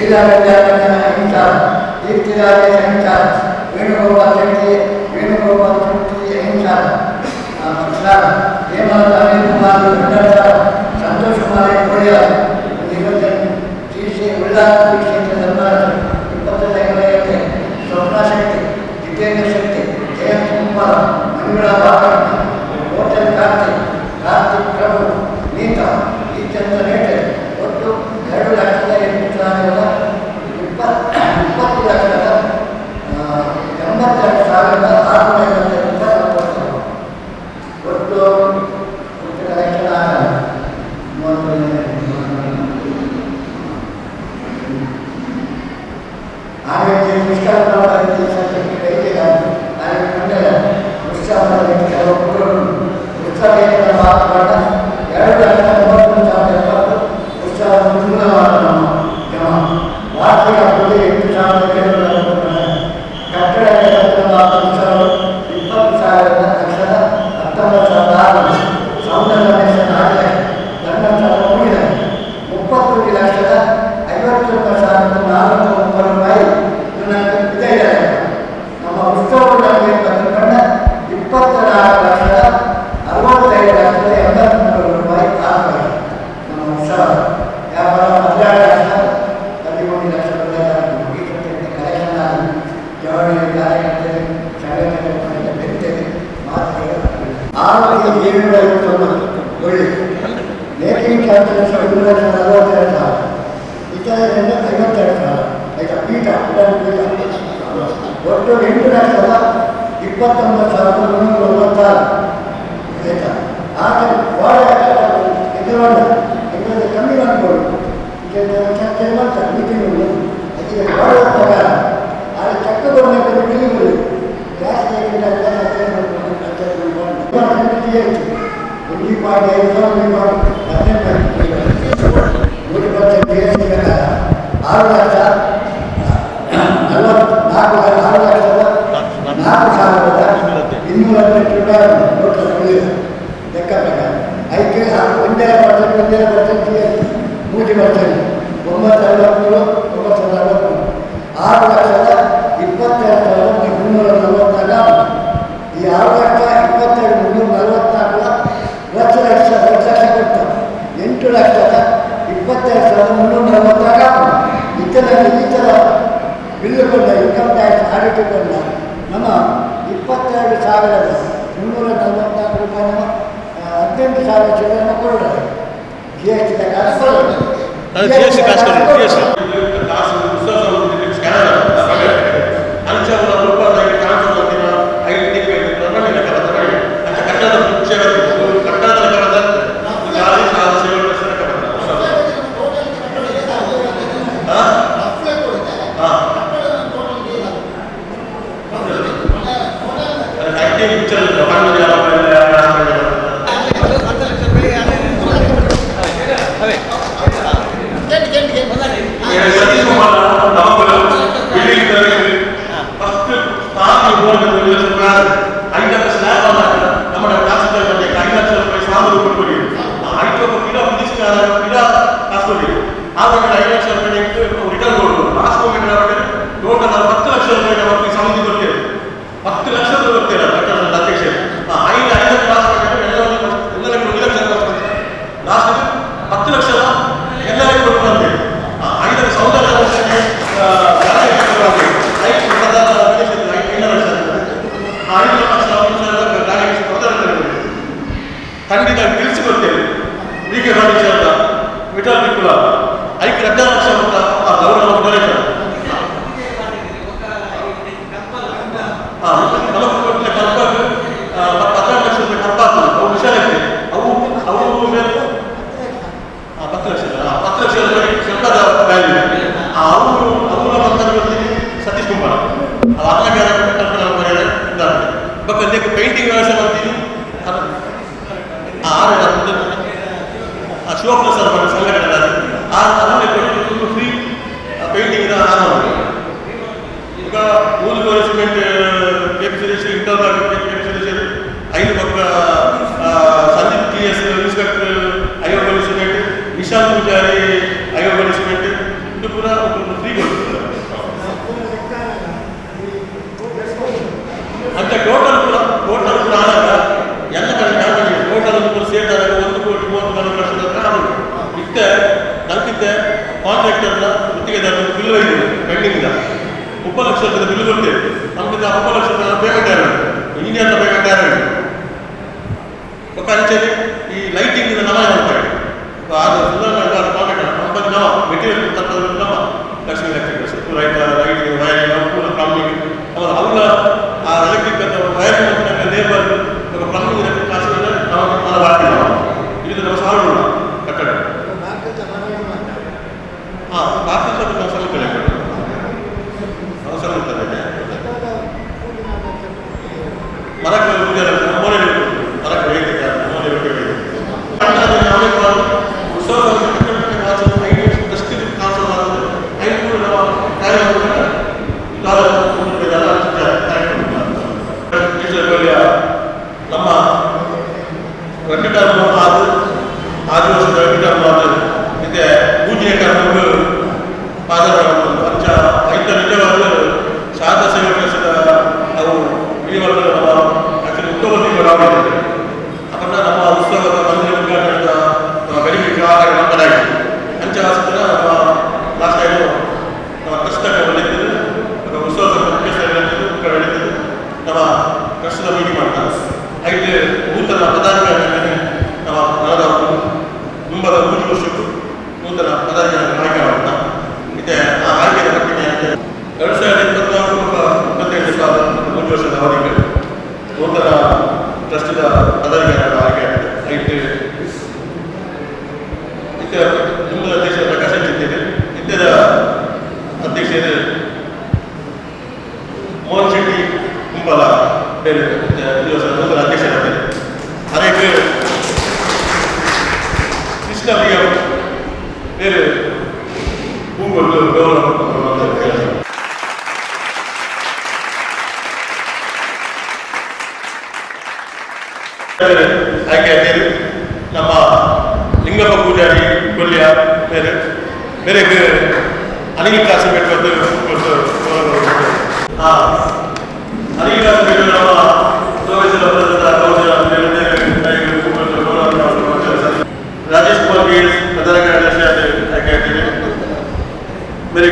अहिंसा दीप्तिराजे अहिंसा वेणुगोपाल शक्ति अहिंसा हेमलता अनिल कुमार भंडारा संतोष कुमार कोड़िया ಶ್ರೀ ಉಳ್ಳಾಲ ಕ್ಷೇತ್ರ ಧರ್ಮರಾಜ 25 ಸ್ವಪ್ನ ಶಕ್ತಿ ಜಿತೇಂದ್ರ ಶಕ್ತಿ ಜಯಂತ್ ಕುಮಾರ್ ಮಂಗಳ ಬಾಕಣ್ಣ ಹೋಟೆಲ್ ಕಾರ್ತಿಕ್ ಪ್ರಭು ನೀತಾ ಈಚಂದ್ರ ನೇಟೆ ಒಟ್ಟು 2,20,82,652 ಒಟ್ಟು ಆಮೇಲೆ ನಿಷ್ಠಾಪನವಾಗಿ ಮಂಡಲ ಉತ್ಸಾಹದಲ್ಲಿ ಕೆಲವೊಬ್ಬರು ಉತ್ಸಾಹದಿಂದ ಮಾತನಾಡ 2,93,070 ಉತ್ಸಾಹ ಮೂಲವಾದ ನಮ್ಮ ಜಮ ವಾರ್ಷಿಕ ಅಭಿವೃದ್ಧಿ 8,000 ಕಟ್ಟಡ ಉತ್ಸವ 20,000 ಸೌಂದರ್ಯ ನಾಳೆ ಧರ್ಮಸ್ಥಳ ಮುಗಿದ 30,51,409 ರೂಪಾಯಿ ವಿಜಯ ನಮ್ಮ ಉತ್ಸವದಲ್ಲಿ ಬಂದುಕೊಂಡ 24,65,83 ರೂಪಾಯಿ ಆಗಬೇಕು. ನಮ್ಮ ಉತ್ಸವ ವ್ಯಾಪಾರ 13 ಲಕ್ಷ ಕಲೆಕ್ಷನ್ ಆಗಿ ಜವಾಬ್ದಾರಿ ಕಾರ್ಯಕರ್ತರು ಸಂಘಟನೆ ಬೆಂತೇವೆ ಮಾತುಗಳು 6,751 ಒಳ್ಳೆ ಮೇಕಿಂಗ್ ಚಾರ್ಜಸ್ 1,42,000 ಇತರರಿಂದ 52,000 ಆಯ್ತಾ ಪೀಠ ಒಟ್ಟು 8,29,396 ಆಯ್ತಾ ಆದರೆ ಇದರಲ್ಲಿ ಕಮ್ಮಿ ಮಾಡ್ಬೋದು ಚರ್ಚೆ ಮಾಡ್ತಾರೆ ಮೀಟಿಂಗ್ಗಳು ಅದಕ್ಕೆ ವಾಡ ಪ್ರಕಾರ ಆದರೆ ಚಕ್ಕಗೊಮ್ಮೆ ತಿಳಿಯುವುದು ಜಾಸ್ತಿ ಲೆಕ್ಕ ಪ್ರಕಾರ ಐಕೆ 1% 9,63 6,22,344 ಈ 6,22,344 ಲಕ್ಷ ಕೊಡ್ತಾರೆ 8,22,344 ಇದರಲ್ಲಿ ಈ ಥರ ಬಿಲ್ಲು ಕೊಂಡ ಇನ್ಕಮ್ ಟ್ಯಾಕ್ಸ್ ಆಡಿಟ್ ಕೊಂಡ ನಮ್ಮ 22,344 ರೂಪಾಯಿ ನಮ್ಮ 18,000 ಚಿಲ್ಲರೆ ಕೊಡೋದು ಜಿ ಎಸ್ ಟಿ ಖಂಡಿತ ತಿಳಿಸಿಕೊಡ್ತೇವೆ. ಹೀಗೆ ಹೊರಡಿಸಿದ ವಿಠಲ್ ವಿಕುಲ ಐಕ್ಯ ಅಧ್ಯಕ್ಷ ಅಂತ ಆ ಗೌರವ ಡೊನೇಷನ್ ನಲವತ್ತು ಕರ್ಪಾಗ 16 ಲಕ್ಷ ರೂಪಾಯಿ ಕರ್ಪಾಗ ಅವು ಹುಷಾರಿದೆ ಅವು ಮೇಲೆ 10 ಲಕ್ಷ ರೂಪಾಯಿ ಸರ್ಕಾರದ ವ್ಯಾಲ್ಯೂ ಅವರ ಮಂತ್ರಿ ಸತೀಶ್ ಕುಮಾರ್ ಅವಾಗ ಕಲ್ಪನಾ ಮಾಡಿದ್ದಾರೆ ಇದ್ದಾರೆ ಪೇಂಟಿಂಗ್ ವ್ಯವಸ್ಥೆ ಮಾಡ್ತೀನಿ ಶಿವಪ್ರಸಾದ್ ಅವರ ಸಂಘಟನೆ ಅದನ್ನೇ ಕೊಟ್ಟು ಫ್ರೀ ಪೇಂಟಿಂಗ್ ಈಗ ಮೂಲ ಸಿಮೆಂಟ್ ಕೆಪಿಸಿರೇಷನ್ ಇಂಟರ್ನಲ್ ಕೆಪಿಸಿರೇಷನ್ 5 ಪಕ್ಕ Sandeep TS inspector 5 cement Vishal Poojari 5 cement ಇದು ಕೂಡ ಒಂದು ಫ್ರೀ ಕೊಡ್ತಾರೆ ಅಂತ ಟೋಟಲ್ ಕೂಡ ಆದಾಗ ಎಲ್ಲ ಕಡೆ ಟೋಟಲ್ ಒಂದು ಸೇರಿದಾಗ 1,34,00,000 ಆಗೋದು ಇತ್ತೆ ನಮ್ಗಿತ್ತೆ ಕಾಂಟ್ರಾಕ್ಟರ್ನ ಗುತ್ತಿಗೆದಾರ ಬಿಲ್ ಇದೆ ಪೆಂಡಿಂಗ್ ಇದೆ 30 ಲಕ್ಷ ರೂಪಾಯಿ ಬಿಲ್ ಕೊಡ್ತೇವೆ ನಮ್ಗಿಂತ 30 ಲಕ್ಷ ರೂಪಾಯಿ ಪೇಮೆಂಟ್ ಯಾರು ಇಂಡಿಯನ್ ಪೇಮೆಂಟ್ ಯಾರು ಅಂಚೆಲಿ ಈ ಲೈಟಿಂಗ್ ನಮ ಮಾಡ್ತಾರೆ ಅದು ಕಾಂಟ್ರಾಕ್ಟರ್ ನಮ್ಮಲ್ಲಿ ನಾವು ಮೆಟೀರಿಯಲ್ ತಪ್ಪದು ನಮ್ಮ ಲಕ್ಷ್ಮೀ ಎಲೆಕ್ಟ್ರಿಕಲ್ಸ್ ರೈತ ಲೈಟಿಂಗ್ ವೈರಿಂಗ್ ಪೂರ ಪ್ಲಂಬಿಂಗ್ ಅವರ ಆ ಎಲೆಕ್ಟ್ರಿಕ್ ವೈರಿಂಗ್ ಲೇಬರ್ ಪ್ಲಂಬಿಂಗ್ ಕಾಸುಗಳನ್ನ ನಾವು ಮಾಡ್ತೀವಿ ಇದು ನಮ್ಮ ಸಾಲ ಕಟ್ಟಡ ಹಾಂ ಭಾರತ ನಾವು ಸಲ್ಲಿಸ್ತೇವೆ ನಾವು ಸಲ್ಲಿಸ್ತೇವೆ ಮರಕ್ಕೆ ಪೂಜೆ ಮೋನೆ ಮರಕ್ಕೆ ಬೇಕಿದೆ ಮೋನೆ ಬೇಕಾಗಿದೆ ಉತ್ಸವ ನಮ್ಮ ವೆಂಕಟರಮಣ ಆರು ವರ್ಷದ ವೆಂಕಟರಮಣ ಇದೆ ಪೂಜೆಯ ಕರ್ಕೊಂಡು ಪಾದರ ಪಂಚ ಐತ ನಿಜವಾದ ಶಾರದಾ ಸೇವೆ ಕೆಲಸದ ನಾವು ಇಳಿವರ್ಗ ನಮ್ಮ ಆಕ್ಚುಲಿ ಉತ್ತಮವಾಗಿದ್ದಾರೆ ಅದನ್ನು ನಮ್ಮ ಉತ್ಸವದ ಮಂದಿರ ಉದ್ಘಾಟನೆಯಿಂದ ನಮ್ಮ ಬೆಳಿಗ್ಗೆ ಆಹಾರ ನಂಬರಾಗಿ ಅಂಚೆ ನಮ್ಮ ಲಾಸ್ಟ್ ಟೈಮು ನಮ್ಮ ಕಷ್ಟಕ್ಕೆ ಬೆಳೀತಿದ್ದು ನಮ್ಮ ಉತ್ಸವದ ಮುಖ್ಯಸ್ಥರು ಬೆಳೀತಿದ್ದು ನಮ್ಮ ಕಷ್ಟದ ಮೀಟಿಂಗ್ ಮಾಡ್ತಾರೆ ಐದು ನೂತನ ಪದಾಧಿಕಾರಿಗಳನ್ನು ನಮ್ಮ ನಗರದ ತುಂಬದ 3 ವರ್ಷಕ್ಕೂ ನೂತನ ಪದಾಧಿಕಾರಿಗಳನ್ನು ಆಯ್ಕೆ ಮಾಡ್ತಾ ಇದೆ ಆ ಆಯ್ಕೆಯ ಪಟ್ಟಿಗೆ 2024-28 3 ವರ್ಷದ ಅವಧಿಗೆ ನೂತನ ಟ್ರಸ್ಟಿದ ಪದಾಧಿಕಾರಿಗಳ ಆಯ್ಕೆ ಆಗಿದೆ ನಿಮ್ಮದ ಅಧ್ಯಕ್ಷ ಪ್ರಕಾಶ್ ಚಿತ್ತಿದೆ ಇತರ ಅಧ್ಯಕ್ಷರು ಮೋಹನ್ ಶೆಟ್ಟಿ ಕುಂಬಲ ಬೇರೆ ದಿವಸ ನೂತನ ಅಧ್ಯಕ್ಷರಾಗಿದ್ದಾರೆ ಅದಕ್ಕೆ ಕೃಷ್ಣ ಬೇರೆ ಹೂಗಳು ಗೌರವ ಆಯ್ಕೆ ಆಗಿದೆ ನಮ್ಮ ಲಿಂಗಪ್ಪ ಪೂಜಾರಿ ಕೊಲ್ಯ ಬೇರೆ ಬೇರೆ ಅನಿಲ್ ಕಾಸಿಬೇಟ್ ಅನಿಲ್ ಕಾಸಿಬೇಟ್ ನಮ್ಮ ರಾಜೇಶ್ ಕುಮಾರ್ ಗೆ ಪ್ರಧಾನ ಕಾರ್ಯದರ್ಶಿ ಆಯ್ಕೆ ಆಗಿದೆ ಬೇರೆ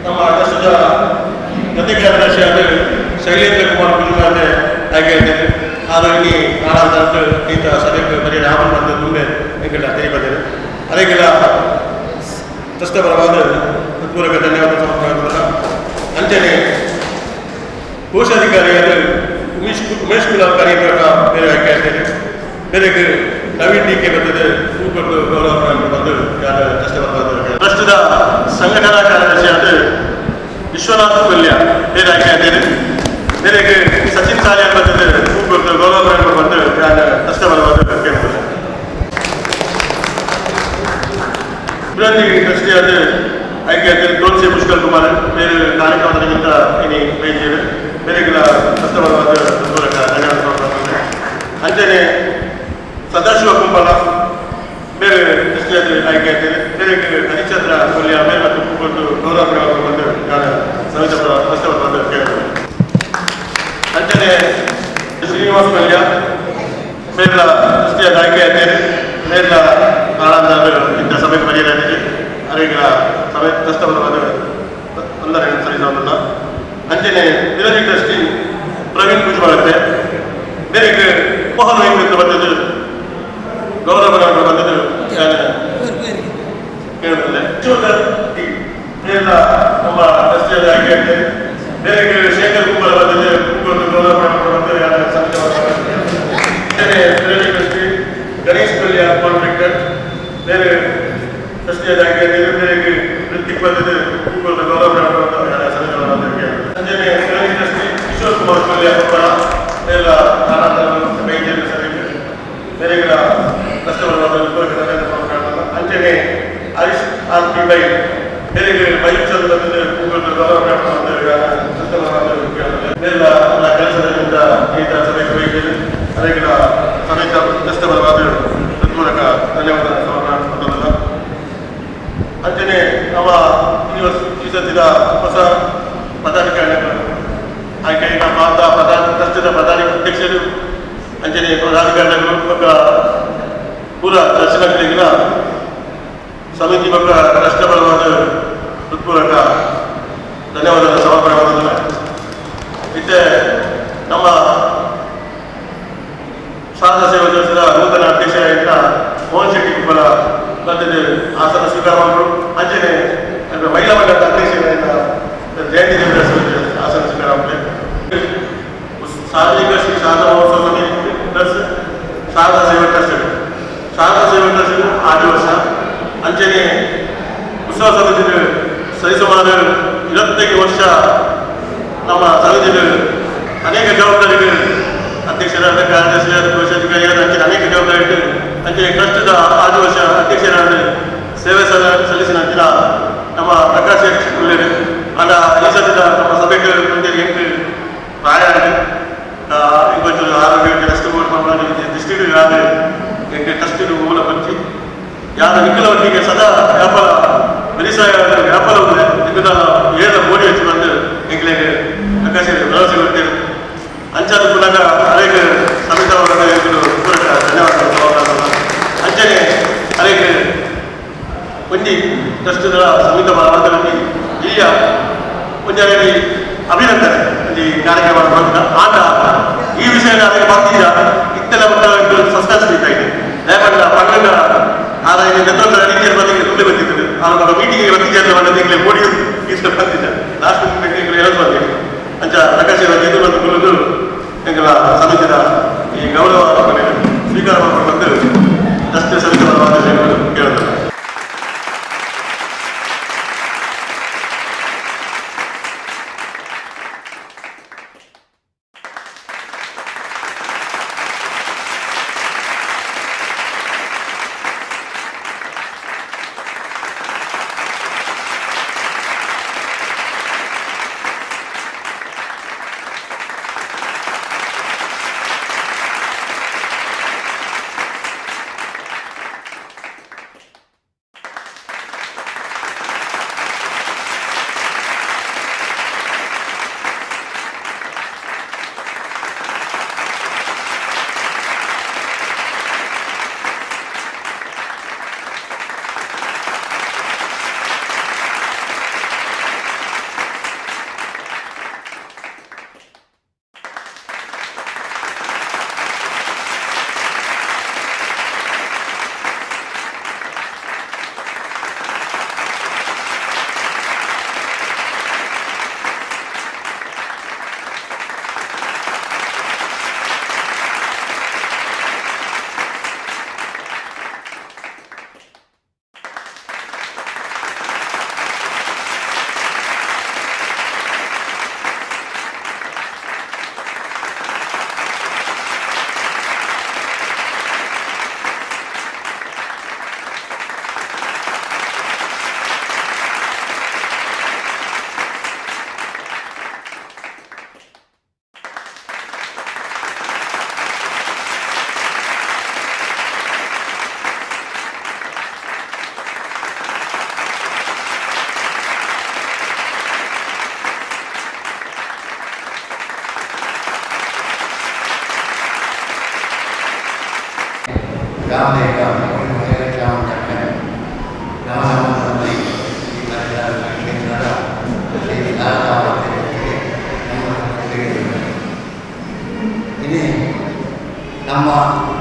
ನಮ್ಮ ರಾಷ್ಟ್ರದ ಜೊತೆ ಕಾರ್ಯದರ್ಶಿ ಆದ ಶೈಲೇಂದ್ರ ಕುಮಾರ್ ಗುರುಗಾದೆ ಆಯ್ಕೆ ಆಗಿದೆ ಹಾಗಾಗಿ ನಾಡಂತ ಈತ ಸಭೆಗೆ ಬರೀ ರಾಮನ್ ಬಂದು ಮುಂದೆ ನಿಂಗೆಲ್ಲ ತೆಗೆದಿದ್ದಾರೆ ಅದಕ್ಕೆಲ್ಲ ಕಷ್ಟಪರವಾದ ಪೂರಕ ಧನ್ಯವಾದ ಸಮರ್ಪಣೆ ಅಂಚನೆ ಕೋಶಾಧಿಕಾರಿಯಾದ ಉಮೇಶ್ ಕುಲಾಲ್ ಕಾರ್ಯಕ್ರಮ ಬೇರೆ ಆಯ್ಕೆ ಆಗ್ತದೆ ಬೇರೆ ನವೀನ್ ಡಿ ಕೆ ಬಂದಿದೆ ಹೂಕೊಂಡು ಗೌರವ ಬಂದು ಯಾರ ಕಷ್ಟಪರವಾದ ಪ್ರಸ್ತುತ ಸಂಘಟನಾ ಕಾರ್ಯದರ್ಶಿಯಾದ ವಿಶ್ವನಾಥ್ ಕೊಲ್ಯ ಬೇರೆ ಆಯ್ಕೆ ಆಗ್ತದೆ ಬೇರೆ ಸಚಿನ್ ಸಾಲಿಯನ್ ಬಂದಿದೆ ಹೂಕೊಂಡು ಗೌರವ ಬಂದು ಯಾರ ಕಷ್ಟಪರವಾದ ಕೇಳ್ತಾರೆ ಇಬ್ಬರಲ್ಲಿ ಟ್ರಸ್ಟಿಯಾದ ಆಯ್ಕೆ ಆಗ್ತದೆ ತೋನ್ಸೆ ಪುಷ್ಕರ್ ಕುಮಾರ್ ಬೇರೆ ಕಾರ್ಯಕ್ರಮದ ನಿಮಿತ್ತ ಇನಿ ಬಯಸಿದೆ ಬೇರೆಗಳ ಕಷ್ಟಪರವಾದ ಪೂರಕ ಧನ್ಯವಾದ ಅಂಚನೆ ಸದಾಶಿವ ಕುಂಬಲ ಬೇರೆ ಟ್ರಸ್ಟಿಯಾದ ಆಯ್ಕೆ ಆಗ್ತದೆ ಬೇರೆ ಹರಿಚಂದ್ರ ಕೊಲ್ಯ ಬೇರೆ ಮತ್ತು ಹೂಕೊಂಡು ಗೌರವ ಬಂದು ಯಾರ ಸಮಿತ ಕಷ್ಟಪರವಾದ ಕೇಳ್ತಾರೆ ಅಂಚನೆ ಶ್ರೀನಿವಾಸ್ ಕೊಲ್ಯ ಬೇರೆ ಟ್ರಸ್ಟಿಯಾದ ಆಯ್ಕೆ ಆಗ್ತದೆ ಬೇರೆ ನಾಳಂದ ಇಂಥ ಸಭೆಗೆ ಬರೆಯಲಾಗಿದೆ ಅದೀಗ ಸಭೆ ಕಷ್ಟಪರವಾದ ತೊಂದರೆ ಸರಿಸೋದಿಲ್ಲ ಅಂಚನೆ ವಿರೋಧಿ ಟ್ರಸ್ಟಿ ಪ್ರವೀಣ್ ಭುಜ್ಬಾಳತೆ ಬೇರೆ ಮೋಹನ್ ವೈದ್ಯ ಬಂದದ್ದು ಗೌರವ ಬಂದದ್ದು ಕೇಳುತ್ತದೆ ನಮ್ಮ ಟ್ರಸ್ಟಿಯಾದ ಆಯ್ಕೆ ಆಗ್ತದೆ ಬೇರೆ ಶೇಖರ್ ಕುಂಬಳ ಬಂದದ್ದು ಗೌರವ ವಿರೋಧಿ ಟ್ರಸ್ಟಿ ಗಣೇಶ್ ಕೊಲ್ಯ ಕಾಂಟ್ರಾಕ್ಟರ್ ಬೇರೆ ಟ್ರಸ್ಟಿಯಾದ ಆಯ್ಕೆ ಬೇರೆ ವೃತ್ತಿಗೆ ಬಂದದ್ದು ಗೌರವ ಸಂಜೆ ಟ್ರಸ್ಟಿ ಕಿಶೋರ್ ಕುಮಾರ್ ಕೊಲ್ಯ ಕೊಪ್ಪಳ ಬೇರೆ ವೈದ್ಯರ ಸಭೆಗೆ ಬೇರೆಗಳ ಕಷ್ಟಪರವಾದ ಅಂಚನೆ ಹರೀಶ್ ಆರ್ ಪಿ ಬೈ ಬೇರೆ ಬೈಚಂದ ಗೌರವ ಬೇರೆ ಕೆಲಸದಿಂದ ಈತ ಸಭೆಗೆ ಬಯಸಿದೆ ಅದಕ್ಕೆ ಸಮೇತ ಕಷ್ಟಪರವಾದ ಪ್ರಸ್ತುತ ಹೊಸ ಪದಾಧಿಕಾರಿಗಳು ಆಯ್ಕೆ ನಮ್ಮ ಪ್ರಸ್ತುತ ಪ್ರಧಾನಿ ಅಧ್ಯಕ್ಷರು ಅಂಜನೆ ಪ್ರಧಾನಿಕಾರಿಗಳು ಪೂರ ದರ್ಶನಗಳಿಗಿನ ಸಮಿತಿ ಬಗ್ಗೆ ರಾಷ್ಟ್ರಬಲವಾದ ಹೃತ್ಪೂರ್ವಕ ಧನ್ಯವಾದದ ಸಮರ್ಪಣೆ ಮಾಡಿದ್ದಾರೆ. ಇತ್ತೆ ನಮ್ಮ ಶಾರದಾ ಸೇವಾ ದಿವಸದ ನೂತನ ಅಧ್ಯಕ್ಷರಾಗಿದ್ದ ಮೋಹನ್ ಶೆಟ್ಟಿ ಕುಪ್ಪಲ ಬಂದಿದ್ದು ಆಸನ ಸ್ವೀಕಾರ ಮಾಡಿದ್ರು. ಅಂಜನೆ ಮಹಿಳಾ ಮಂಡಲದ ಅಧ್ಯಕ್ಷರಾಗಿದ್ದ ಜಯಂತಿ ದೇವರ ಆಸನ ಸ್ವೀಕಾರ ಮಾಡಿದೆ. ಸಾರ್ವಜನಿಕ ಶ್ರೀ ಶಾರದಾ ಮಹೋತ್ಸವ ಸಮಿತಿ ಪ್ಲಸ್ ಶಾರದಾ ಸೇವಾ ಟ್ರಸ್ಟ್ ಆರು ವರ್ಷ ಅಂಚನೆ ಉತ್ಸವ ಸಮಿತಿ ಸರಿಸುಮಾರು 25 ವರ್ಷ ನಮ್ಮ ಸಮಿತಿ ಅನೇಕ ಜವಾಬ್ದಾರಿಗಳು ಅಧ್ಯಕ್ಷರಾದ ಕಾರ್ಯದರ್ಶಿಯಾದ ಕೋಶಾಧಿಕಾರಿಯಾದ ಅಂಚನೆ ಅನೇಕ ಜವಾಬ್ದಾರಿಗಳು ಅಂಚನೆ ಟ್ರಸ್ಟ್ದ 6 ವರ್ಷ ಅಧ್ಯಕ್ಷರಾದ ಸೇವೆ ಸಲ್ಲಿಸಿದ ಅಂಚಿನ ನಮ್ಮ ಪ್ರಕಾಶ್ ಒಳ್ಳೆಯದು ಅಲ್ಲ ಈ ಸದ್ಯದ ನಮ್ಮ ಸಭೆಗೆ ಮುಂದೆ 8 ಪ್ರಾಯ ಇವತ್ತು ಆರೋಗ್ಯ ಟ್ರಸ್ಟ್ ಡಿಸ್ಟ್ರಿಕ್ಟ್ ಯಾರು 8 ಟ್ರಸ್ಟ್ ಮೂಲ ಬಂದು ಯಾರ ನಿಖಲವರಿಗೆ ಸದಾ ವ್ಯಾಪಾರ ವ್ಯವಸಾಯ ವ್ಯಾಪಾರ ಇದನ್ನ ಏನ ಮೋಡಿ ಹಚ್ಚಿ ಬಂದು ಎಂಗ್ಲೆಗೆ ಪ್ರಕಾಶ ಭರವಸೆ ಕೊಡ್ತೇವೆ. ಅಂಚಾದ ಪುನಃ ಅನೇಕ ಸಮಿತವರ ಧನ್ಯವಾದ ಅಂಚನೆ ಅನೇಕ ಒಂಜಿ ಟ್ರಸ್ಟ್ಗಳ ಸಮಿತ ಮಾತನಾಡಿ ಇಲ್ಲಿಯ ಒಂಜಾಗಿ ಅಭಿನಂದನೆ ಈ ಕಾರ್ಯಕ್ರಮ ಮಾಡಿದ ಆಟ ಈ ವಿಷಯ ನನಗೆ ಬರ್ತೀರ ಇತ್ತೆಲ್ಲ ಮಕ್ಕಳು ಸಸ್ಪೆನ್ಸ್ ಬೇಕಾಗಿದೆ. ಯಾಕಂದ್ರೆ ಪಂಗಡ ಆದಾಯ ನೇತೃತ್ವ ರೀತಿಯ ಬದಿಗೆ ಮುಂದೆ ಬಂದಿದ್ದಾರೆ. ಅವರ ಮೀಟಿಂಗ್ಗೆ ಬಂದಿದ್ದ ಬಂದಿಗೆ ಮೋಡಿ ಈಸ್ಕೊಂಡು ಬಂದಿದ್ದ ಲಾಸ್ಟ್ ಮೀಟಿಂಗ್ ಹೇಳ್ಬಾರ್ದು ಅಂಚ ಪ್ರಕಾಶ ಇದು ಬಂದು ಕುಳಿದು ಎಂಗಳ ಸಮಿತಿಯ ಈ ಗೌರವ ಸ್ವೀಕಾರ ಮಾಡಿಕೊಂಡು ಬಂದು ರಸ್ತೆ ಸಮಿತಿ ಕೇಳಿದ್ರು. ini nama